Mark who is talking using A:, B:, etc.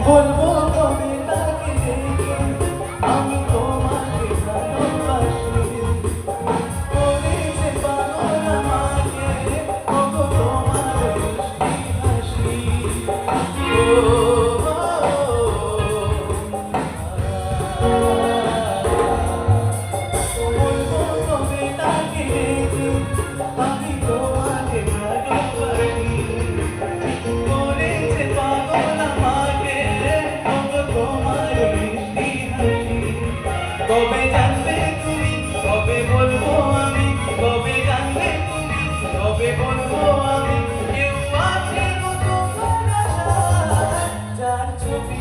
A: বলবো তবে তাকে দেখে আমি তোমাকে ভালোবাসি করেছে পাগল আমাকে ওগো তোমার মিষ্টি হাসি বলবো তবে তাকে দেখে আমি তোমাকে ভালোবাসি করেছে পাগল আমাকে কবে জানবে তুমি কবে বলবো আমি কবে জানবে তুমি কবে বলবো আমি কেউ আছে তোমার আশা যার ছবি